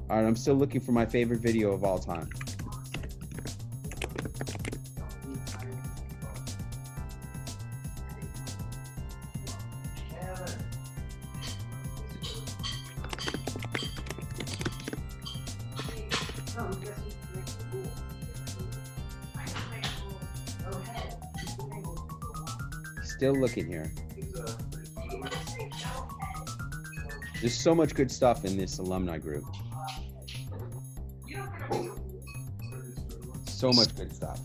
All right, I'm still looking for my favorite video of all time. Still looking here. There's so much good stuff in this alumni group. So much good stuff.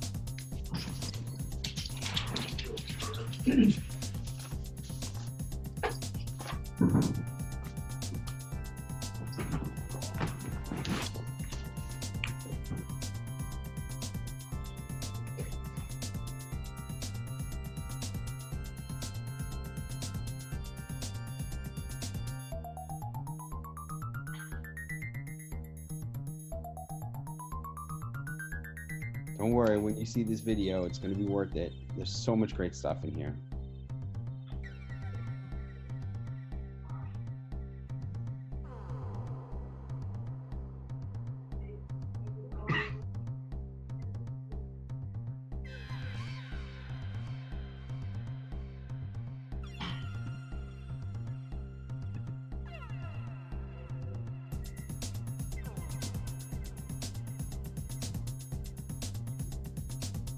Don't worry, when you see this video, it's going to be worth it. There's so much great stuff in here.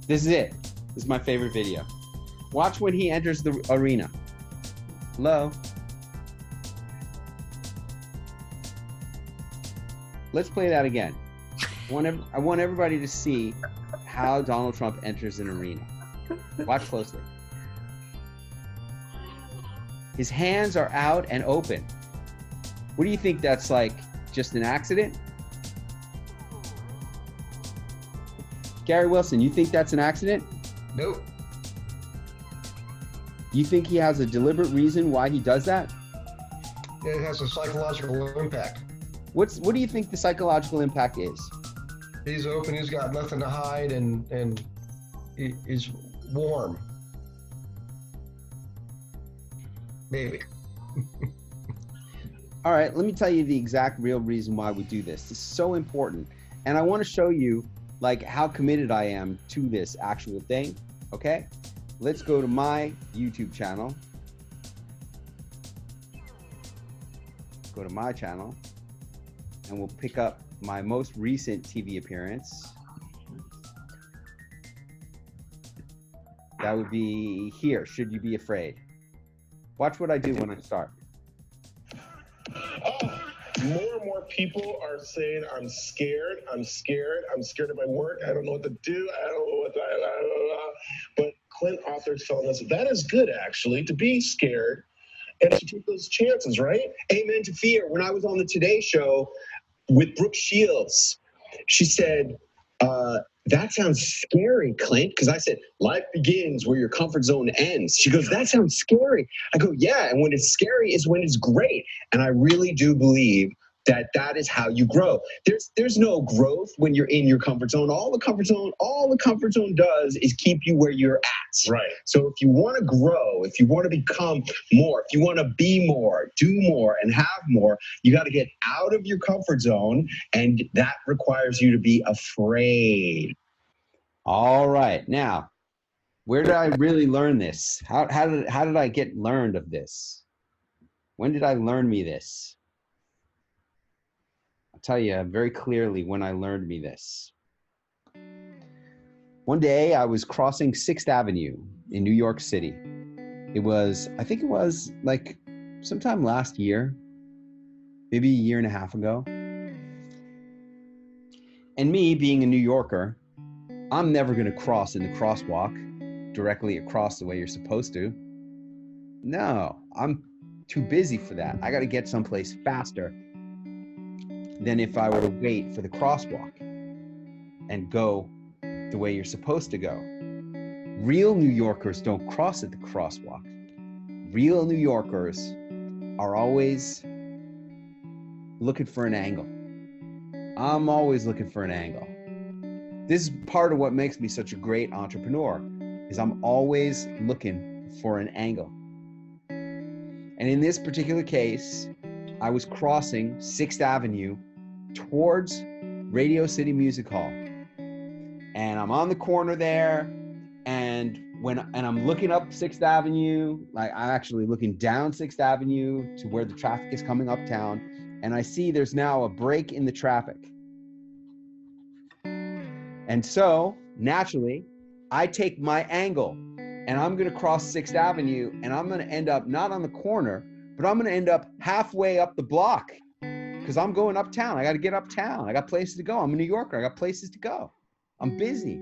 This is it. This is my favorite video. Watch when he enters the arena. Hello? Let's play that again. I want everybody to see how Donald Trump enters an arena. Watch closely. His hands are out and open. What do you think that's like? Just an accident? Gary Wilson, you think that's an accident? Nope. You think he has a deliberate reason why he does that? It has a psychological impact. What do you think the psychological impact is? He's open, he's got nothing to hide, and he's warm. Maybe. All right, let me tell you the exact real reason why we do this. This is so important. And I want to show you like how committed I am to this actual thing, okay? Let's go to my YouTube channel. Go to my channel, and we'll pick up my most recent TV appearance. That would be here, Should You Be Afraid? Watch what I do when I start. More and more people are saying, I'm scared of my work, I don't know what to do, I don't know what to, but Clint Author's telling us that is good, actually, to be scared and to take those chances, right? Amen to fear. When I was on the Today Show with Brooke Shields, she said, that sounds scary, Clint, because I said, life begins where your comfort zone ends. She goes, that sounds scary. I go, yeah, and when it's scary is when it's great. And I really do believe that is how you grow. There's no growth when you're in your comfort zone. All the comfort zone does is keep you where you're at. Right. So if you want to grow, if you want to become more, if you want to be more, do more, and have more, you got to get out of your comfort zone, and that requires you to be afraid. All right, now, where did I really learn this? How did I get learned of this? When did I learn me this? I'll tell you very clearly when I learned me this. One day I was crossing 6th Avenue in New York City. I think it was like sometime last year, maybe a year and a half ago. And me being a New Yorker, I'm never going to cross in the crosswalk directly across the way you're supposed to. No, I'm too busy for that. I got to get someplace faster than if I were to wait for the crosswalk and go the way you're supposed to go. Real New Yorkers don't cross at the crosswalk. Real New Yorkers are always looking for an angle. I'm always looking for an angle. This is part of what makes me such a great entrepreneur, is I'm always looking for an angle. And in this particular case, I was crossing 6th Avenue towards Radio City Music Hall. And I'm on the corner there, and I'm looking up 6th Avenue, like I'm actually looking down 6th Avenue to where the traffic is coming uptown, and I see there's now a break in the traffic. And so, naturally, I take my angle, and I'm gonna cross 6th Avenue, and I'm gonna end up not on the corner, but I'm gonna end up halfway up the block, because I'm going uptown. I gotta get uptown. I got places to go. I'm a New Yorker. I got places to go. I'm busy,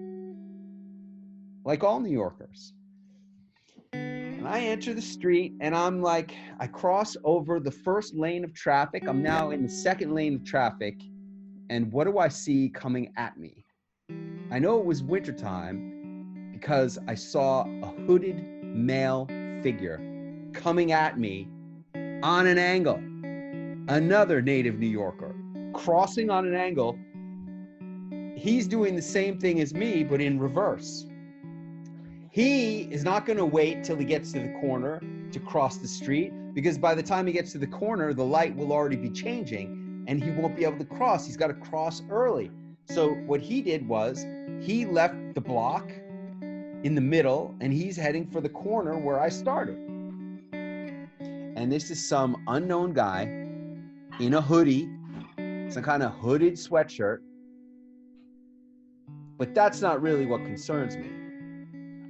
like all New Yorkers. And I enter the street, and I'm like, I cross over the first lane of traffic. I'm now in the second lane of traffic, and what do I see coming at me? I know it was wintertime because I saw a hooded male figure coming at me on an angle. Another native New Yorker crossing on an angle. He's doing the same thing as me, but in reverse. He is not going to wait till he gets to the corner to cross the street, because by the time he gets to the corner, the light will already be changing and he won't be able to cross. He's got to cross early. So what he did was he left the block in the middle and he's heading for the corner where I started. And this is some unknown guy in a hoodie, some kind of hooded sweatshirt. But that's not really what concerns me.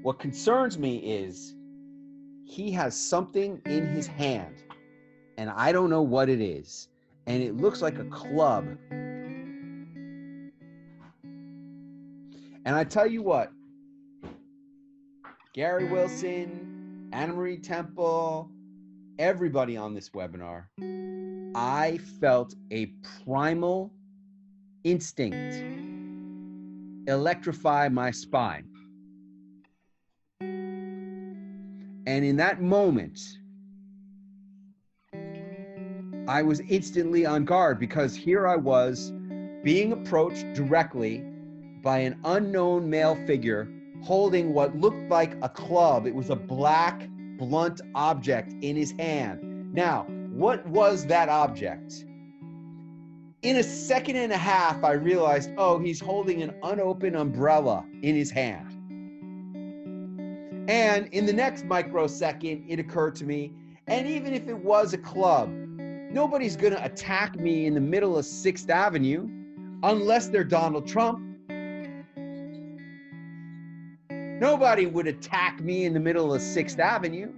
What concerns me is he has something in his hand, and I don't know what it is, and it looks like a club. And I tell you what, Gary Wilson, Anna Marie Temple, everybody on this webinar, I felt a primal instinct electrify my spine. And in that moment, I was instantly on guard, because here I was being approached directly by an unknown male figure holding what looked like a club. It was a black, blunt object in his hand. Now, what was that object? In a second and a half, I realized, oh, he's holding an unopened umbrella in his hand. And in the next microsecond, it occurred to me, and even if it was a club, nobody's going to attack me in the middle of 6th Avenue unless they're Donald Trump. Nobody would attack me in the middle of 6th Avenue.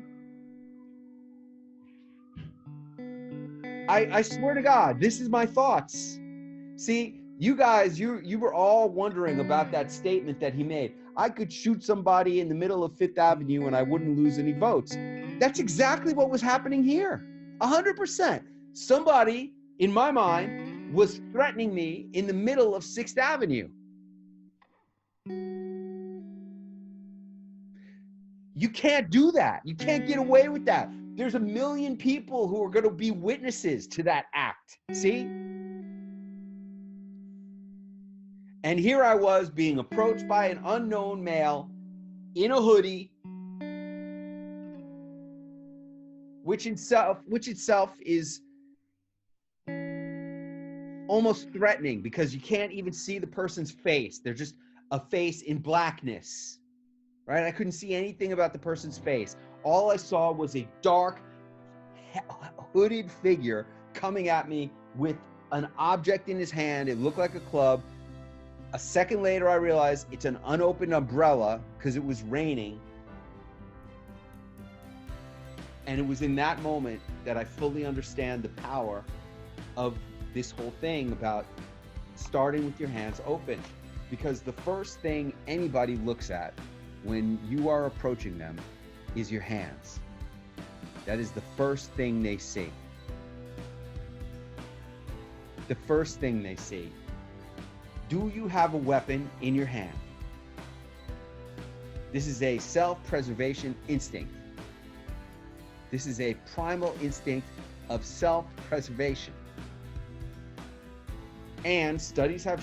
I swear to God, this is my thoughts. See, you guys, you were all wondering about that statement that he made. I could shoot somebody in the middle of 5th Avenue and I wouldn't lose any votes. That's exactly what was happening here. 100%. Somebody, in my mind, was threatening me in the middle of 6th Avenue. You can't do that. You can't get away with that. There's a million people who are going to be witnesses to that act. See? And here I was being approached by an unknown male in a hoodie, which itself is almost threatening, because you can't even see the person's face. They're just a face in blackness, right? I couldn't see anything about the person's face. All I saw was a dark, hooded figure coming at me with an object in his hand. It looked like a club. A second later, I realized it's an unopened umbrella because it was raining. And it was in that moment that I fully understand the power of this whole thing about starting with your hands open. Because the first thing anybody looks at when you are approaching them is your hands. That is the first thing they see. The first thing they see. Do you have a weapon in your hand? This is a self-preservation instinct. This is a primal instinct of self-preservation. And studies have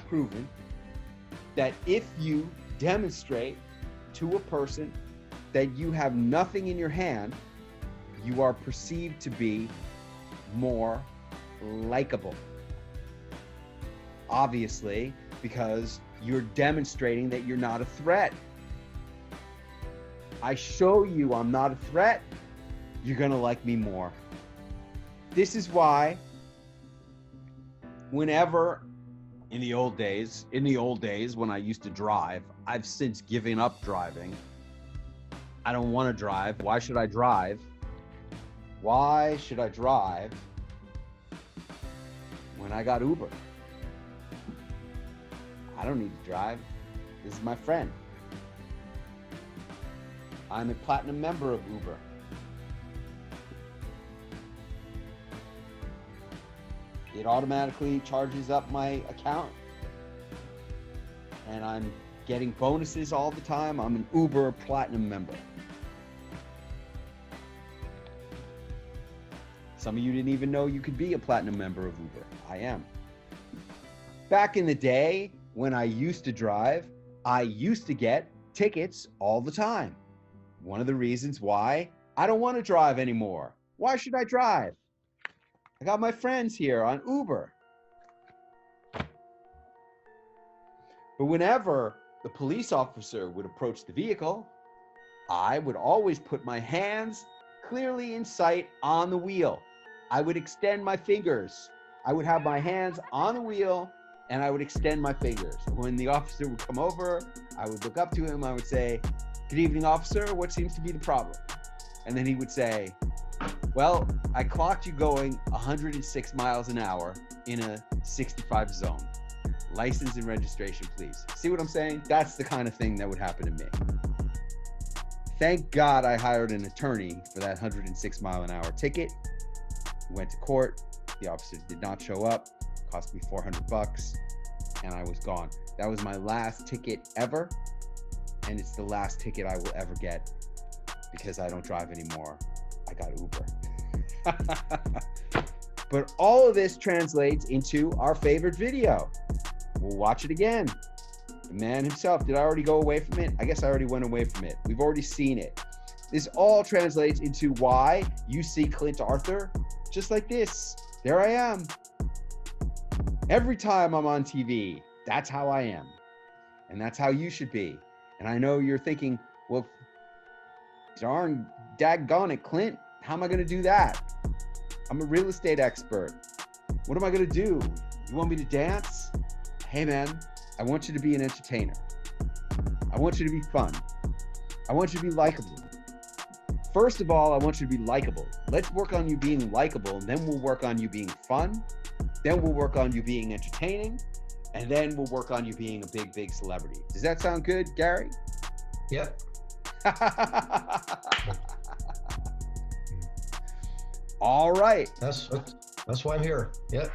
proven that if you demonstrate to a person that you have nothing in your hand, you are perceived to be more likable. obviously, because you're demonstrating that you're not a threat. I show you I'm not a threat, you're gonna like me more. This is why whenever in the old days when I used to drive, I've since given up driving. I don't want to drive. Why should I drive? Why should I drive when I got Uber? I don't need to drive. This is my friend. I'm a platinum member of Uber. It automatically charges up my account. And I'm getting bonuses all the time. I'm an Uber platinum member. Some of you didn't even know you could be a platinum member of Uber. I am. Back in the day, when I used to drive, I used to get tickets all the time. One of the reasons why I don't want to drive anymore. Why should I drive? I got my friends here on Uber. But whenever the police officer would approach the vehicle, I would always put my hands clearly in sight on the wheel. I would extend my fingers. I would have my hands on the wheel and I would extend my fingers. When the officer would come over, I would look up to him. I would say, "Good evening, officer. What seems to be the problem?" And then he would say, "Well, I clocked you going 106 miles an hour in a 65 zone. License and registration, please." See what I'm saying? That's the kind of thing that would happen to me. Thank God I hired an attorney for that 106 mile an hour ticket. Went to court. The officer did not show up. Cost me $400 and I was gone. That was my last ticket ever. And it's the last ticket I will ever get because I don't drive anymore. I got Uber. But all of this translates into our favorite video. We'll watch it again. The man himself. Did I already go away from it? I guess I already went away from it. We've already seen it. This all translates into why you see Clint Arthur just like this. There I am. Every time I'm on TV, that's how I am. And that's how you should be. And I know you're thinking, well, darn daggone it, Clint, how am I going to do that? I'm a real estate expert. What am I going to do? You want me to dance? Hey, man, I want you to be an entertainer. I want you to be fun. I want you to be likable. First of all, I want you to be likable. Let's work on you being likable, and then we'll work on you being fun. Then we'll work on you being entertaining. And then we'll work on you being a big, big celebrity. Does that sound good, Gary? Yep. All right. That's why I'm here. Yep.